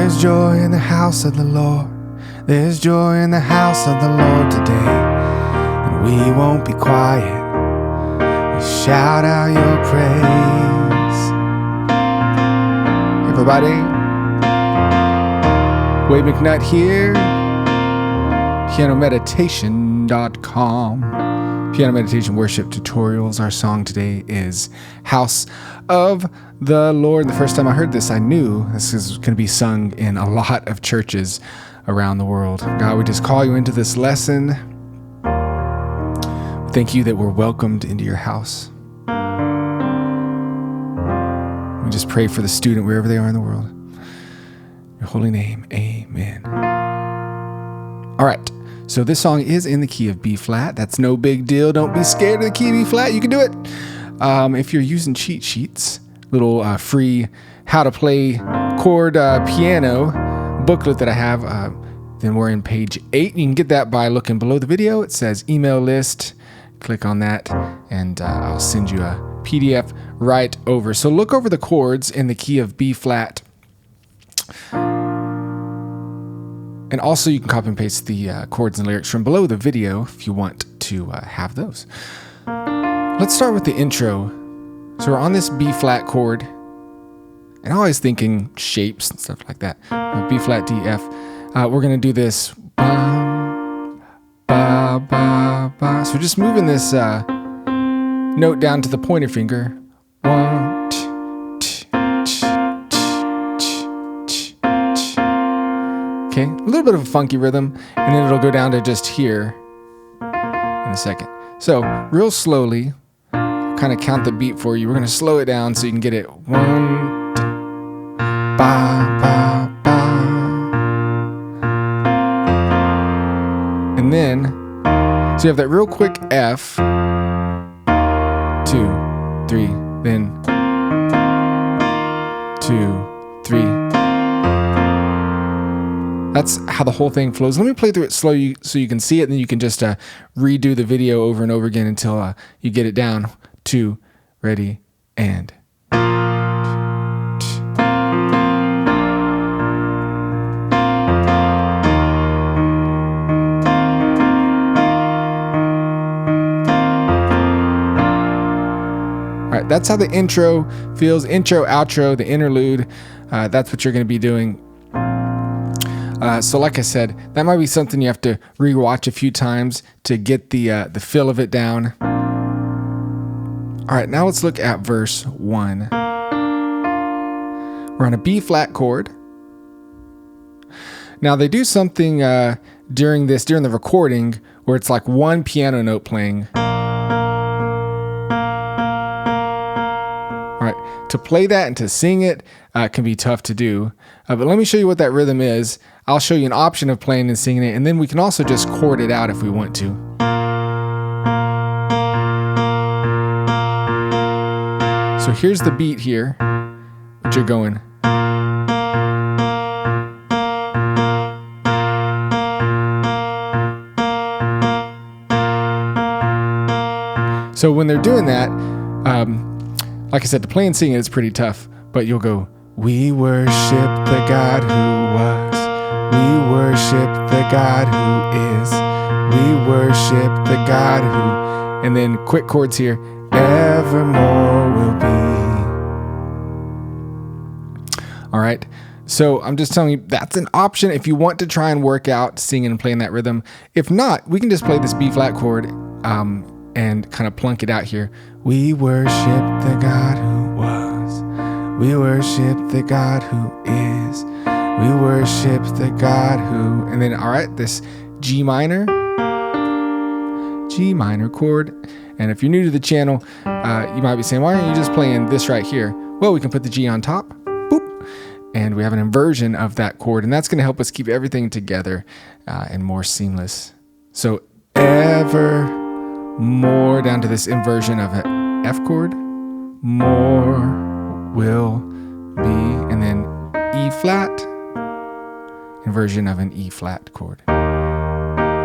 There's joy in the house of the Lord. There's joy in the house of the Lord today. And we won't be quiet. We shout out your praise. Everybody, Wade McNutt here. PianoMeditation.com. Piano Meditation Worship Tutorials. Our song today is House of the Lord. And the first time I heard this, I knew this is going to be sung in a lot of churches around the world. God, we just call you into this lesson. Thank you that we're welcomed into your house. We just pray for the student wherever they are in the world. In your holy name, amen. All right. So this song is in the key of B flat. That's no big deal. Don't be scared of the key of B flat. You can do it. If you're using cheat sheets, little free how to play chord piano booklet that I have, then we're in page 8. You can get that by looking below the video. It says email list. Click on that and I'll send you a PDF right over. So look over the chords in the key of B flat. And also you can copy and paste the chords and lyrics from below the video if you want to have those. Let's start with the intro. So we're on this B flat chord, and I'm always thinking shapes and stuff like that. B flat, D, F. We're gonna do this. Ba, ba, ba, ba. So we're just moving this note down to the pointer finger. 1, 2, 2, 2, 2, 2, 2. Okay, a little bit of a funky rhythm, and then it'll go down to just here in a second. So real slowly, kind of count the beat for you. We're going to slow it down so you can get it. 1, 2, ba, ba, ba. And then, so you have that real quick F, 2, 3, then 2, 3. That's how the whole thing flows. Let me play through it slow so you can see it, and then you can just redo the video over and over again until you get it down. 2, ready, and. All right, that's how the intro feels. Intro, outro, the interlude. That's what you're going to be doing. So like I said, that might be something you have to rewatch a few times to get the feel of it down. All right, now let's look at verse 1. We're on a B flat chord. Now they do something during the recording where it's like one piano note playing. All right, to play that and to sing it can be tough to do. But let me show you what that rhythm is. I'll show you an option of playing and singing it, and then we can also just chord it out if we want to. So here's the beat here, that you're going. So when they're doing that, like I said, to play and sing it is pretty tough, but you'll go, we worship the God who was. We worship the God who is. We worship the God who, and then quick chords here, evermore will be. All right. So I'm just telling you that's an option if you want to try and work out singing and playing that rhythm. If not, we can just play this B flat chord and kind of plunk it out here. We worship the God who was. We worship the God who is. We worship the God who, and then, all right, this G minor chord. And if you're new to the channel, you might be saying, why aren't you just playing this right here? Well, we can put the G on top, boop, and we have an inversion of that chord, and that's going to help us keep everything together and more seamless. So ever more down to this inversion of an F chord, more will be, and then E flat, inversion of an E flat chord.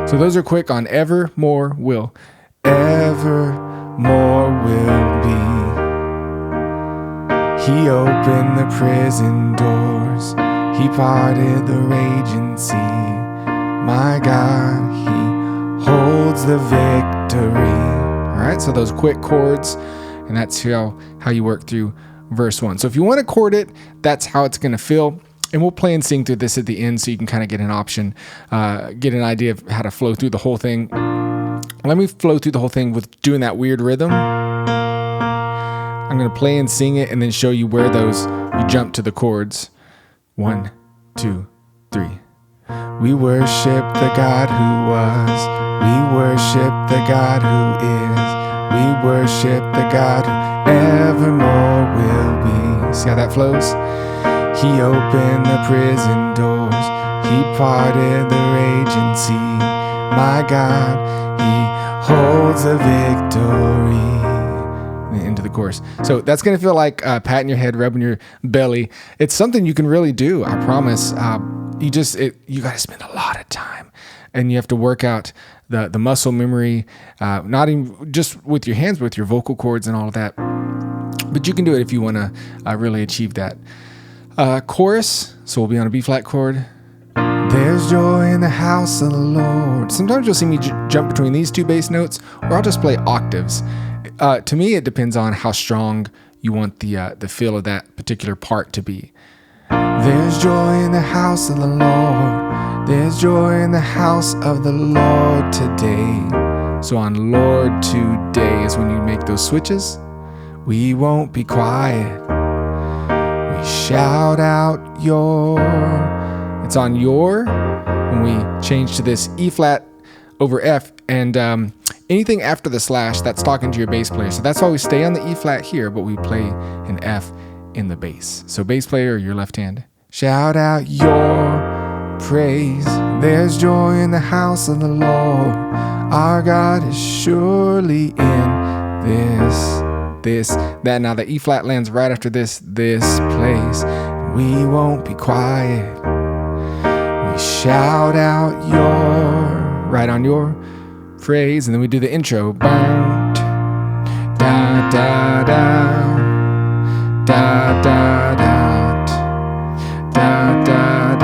So those are quick on evermore will. Evermore will be. He opened the prison doors. He He parted the raging sea. My God, He holds the victory. All right, so those quick chords, and that's how you work through verse 1. So if you want to chord it, that's how it's going to feel. And we'll play and sing through this at the end so you can kind of get an option, get an idea of how to flow through the whole thing. Let me flow through the whole thing with doing that weird rhythm. I'm going to play and sing it and then show you where you jump to the chords. 1, 2, 3. We worship the God who was. We worship the God who is. We worship the God who evermore will be. See how that flows? He opened the prison doors. He parted the raging sea. My God, He holds the victory. Into the chorus. So that's going to feel like patting your head, rubbing your belly. It's something you can really do. I promise. You got to spend a lot of time, and you have to work out the muscle memory, not even just with your hands, but with your vocal cords and all of that. But you can do it if you want to really achieve that. Chorus. So we'll be on a B flat chord. There's joy in the house of the Lord. Sometimes you'll see me jump between these two bass notes, or I'll just play octaves. To me, it depends on how strong you want the feel of that particular part to be. There's joy in the house of the Lord. There's joy in the house of the Lord today. So on Lord today is when you make those switches. We won't be quiet. We shout out your. It's on your when we change to this E flat over F, and anything after the slash, that's talking to your bass player. So that's why we stay on the E flat here, but we play an F in the bass. So bass player, your left hand. Shout out your praise. There's joy in the house of the Lord. Our God is surely in that. Now the E flat lands right after this place. We won't be quiet. We shout out your, right on your phrase, and then we do the intro. Da da da da da da da da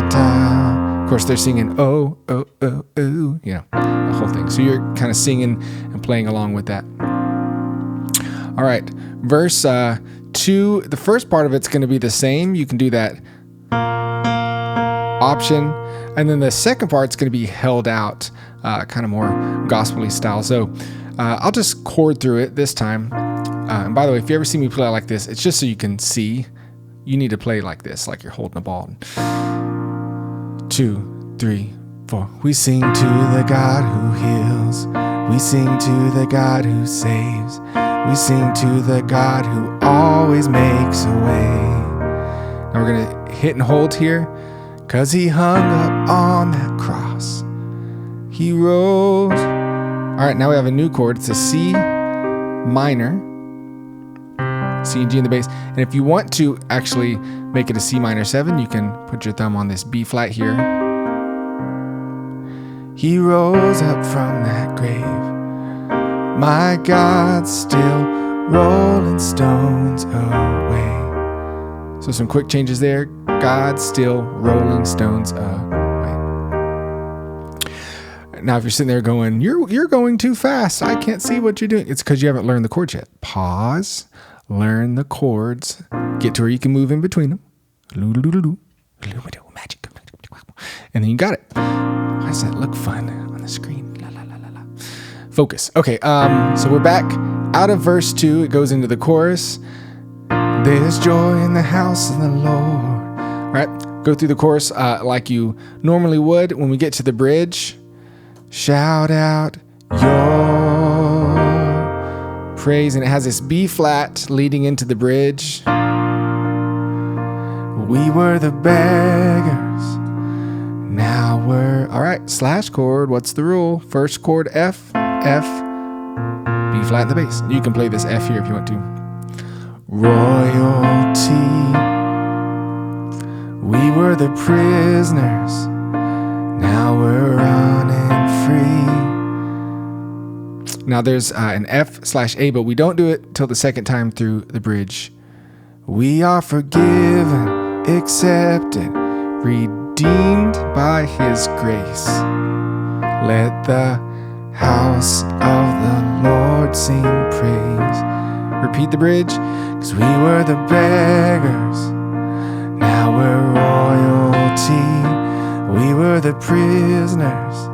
da. Of course, they're singing oh oh oh oh, the whole thing. So you're kind of singing and playing along with that. All right, verse 2. The first part of it's going to be the same. You can do that option. And then the second part's going to be held out, kind of more gospel-y style. So I'll just chord through it this time. And by the way, if you ever see me play like this, it's just so you can see. You need to play like this, like you're holding a ball. 2, 3, 4. We sing to the God who heals. We sing to the God who saves. We sing to the God who always makes a way. Now we're going to hit and hold here. 'Cause He hung up on that cross. He rose. All right, now we have a new chord. It's a C minor. C and G in the bass. And if you want to actually make it a C minor 7, you can put your thumb on this B flat here. He rose up from that grave. My God's still rolling stones away. So some quick changes there. God's still rolling stones away. Now, if you're sitting there going, you're going too fast. I can't see what you're doing. It's because you haven't learned the chords yet. Pause. Learn the chords. Get to where you can move in between them. Magic. And then you got it. Why does that look fun on the screen? La, la, la, la, la. Focus. Okay, so we're back out of verse 2. It goes into the chorus. There's joy in the house of the Lord. All right, go through the chorus like you normally would. When we get to the bridge, shout out your praise. And it has this B flat leading into the bridge. We were the beggars. Now we're, all right, slash chord. What's the rule? First chord F, F, B flat in the bass. You can play this F here if you want to. Royalty. We were the prisoners. Now we're running free. Now there's an F/A, but we don't do it till the second time through the bridge. We are forgiven, accepted, redeemed by His grace. Let the house of the Lord sing praise. Repeat the bridge. 'Cause we were the beggars, now we're royalty. We were the prisoners,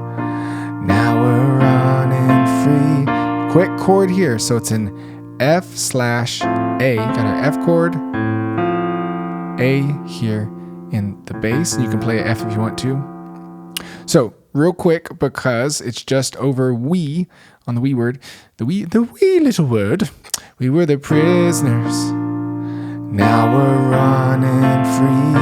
now we're running free. Quick chord here. So it's an F/A. Got our F chord, A here in the bass. And you can play an F if you want to. So real quick, because it's just over we on the we word, the wee little word. We were the prisoners, now we're running free.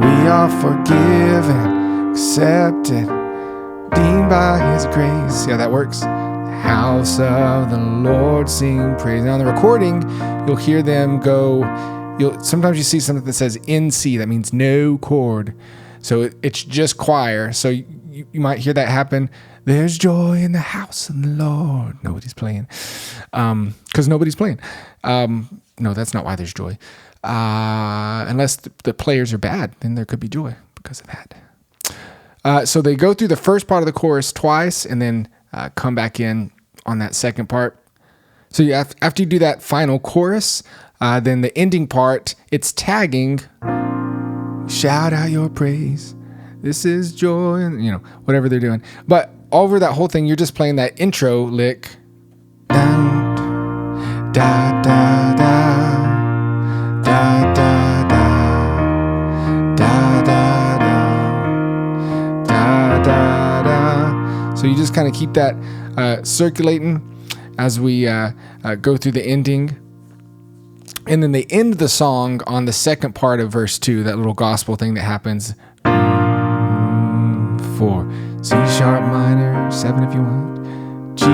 We are forgiven, accepted, redeemed by His grace. See how that works? House of the Lord sing praise. Now on the recording, you'll hear them go. Sometimes you see something that says in C. That means no chord. So it's just choir. So you might hear that happen. There's joy in the house of the Lord. Nobody's playing. Because nobody's playing. No, that's not why there's joy. Unless the players are bad, then there could be joy because of that. So they go through the first part of the chorus twice and then come back in on that second part. So after you do that final chorus, then the ending part, it's tagging. Shout out your praise. This is joy, and whatever they're doing. But over that whole thing, you're just playing that intro lick. Down, da da da, da da da, da da da, da da da. So you just kind of keep that circulating as we go through the ending. And then they end the song on the second part of verse 2, that little gospel thing that happens. 4, C sharp minor, 7 if you want, G,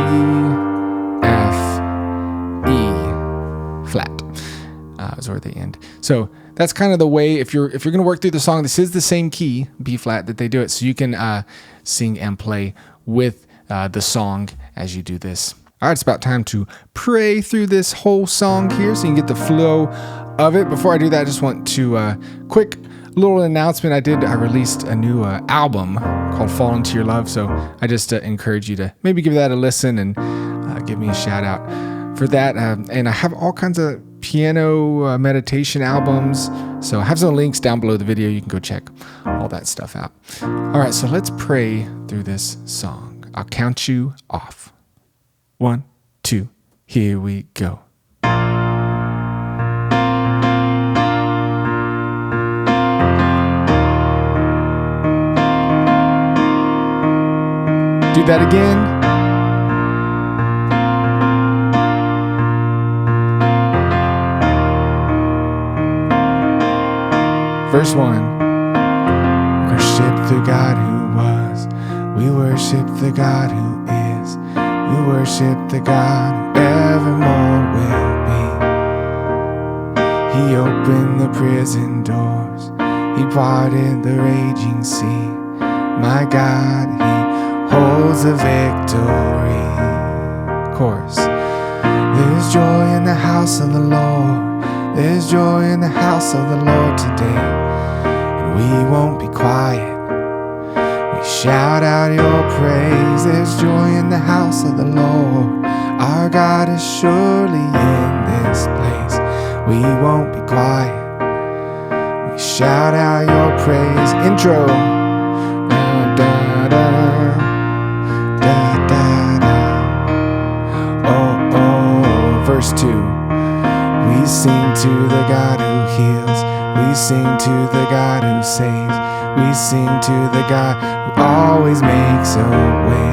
F, E, flat is where they end. So that's kind of the way, if you're going to work through the song, this is the same key, B flat, that they do it. So you can sing and play with the song as you do this. All right, it's about time to pray through this whole song here so you can get the flow of it. Before I do that, I just want to quick little announcement. I released a new album called Fall Into Your Love. So I just encourage you to maybe give that a listen and give me a shout out for that. And I have all kinds of piano meditation albums. So I have some links down below the video. You can go check all that stuff out. All right, so let's pray through this song. I'll count you off. 1, 2, here we go. Do that again. Verse 1. Worship the God who was. We worship the God who is. We worship the God who evermore will be. He opened the prison doors. He parted the raging sea. My God, He holds the victory. Chorus. There's joy in the house of the Lord. There's joy in the house of the Lord today. And we won't be quiet. We shout out your praise. There's joy in the house of the Lord. Our God is surely in this place. We won't be quiet. We shout out your praise. Intro. Da, da, da, da, da, da. Oh, oh, verse 2. We sing to the God who heals. We sing to the God who saves. We sing to the God who always makes a way.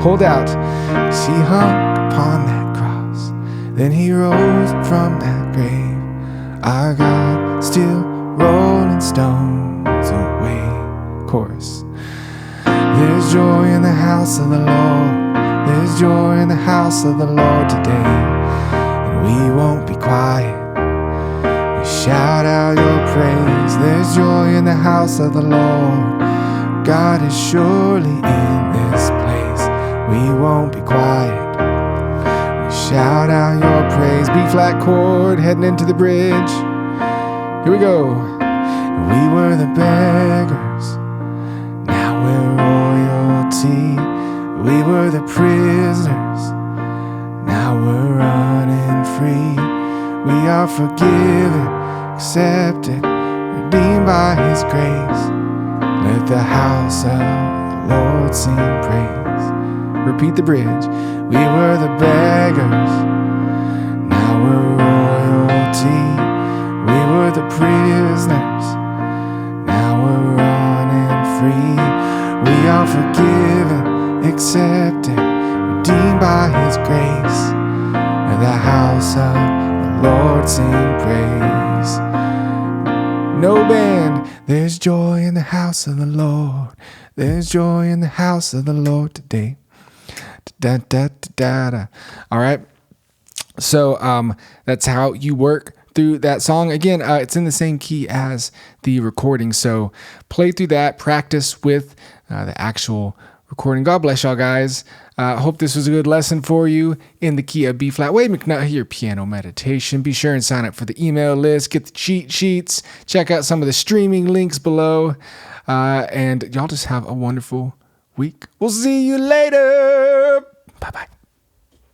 Hold out. He hung upon that cross. Then He rose from that grave. Our God still rolling stones away. Chorus. There's joy in the house of the Lord. There's joy in the house of the Lord today. And we won't be quiet. We shout out your praise. There's joy in the house of the Lord. God is surely in this place. We won't be quiet. We shout out your praise. B flat chord heading into the bridge. Here we go. We were the beggars, now we're royalty. We were the prisoners, now we're running free. We are forgiven, accepted, redeemed by His grace. Let the house of the Lord sing praise. Repeat the bridge. We were the beggars, now we're royalty. We were the prisoners, now we're running free. We are forgiven, accepted, redeemed by His grace. Let the house of the Lord sing praise. No band, there's joy in the house of the Lord. There's joy in the house of the Lord today. Da, da, da, da, da. All right. So that's how you work through that song. Again, it's in the same key as the recording. So play through that, practice with the actual recording. God bless y'all, guys. Hope this was a good lesson for you in the key of B flat. Wade McNutt here, piano meditation. Be sure and sign up for the email list, get the cheat sheets, check out some of the streaming links below, and y'all just have a wonderful week. We'll see you later. Bye-bye.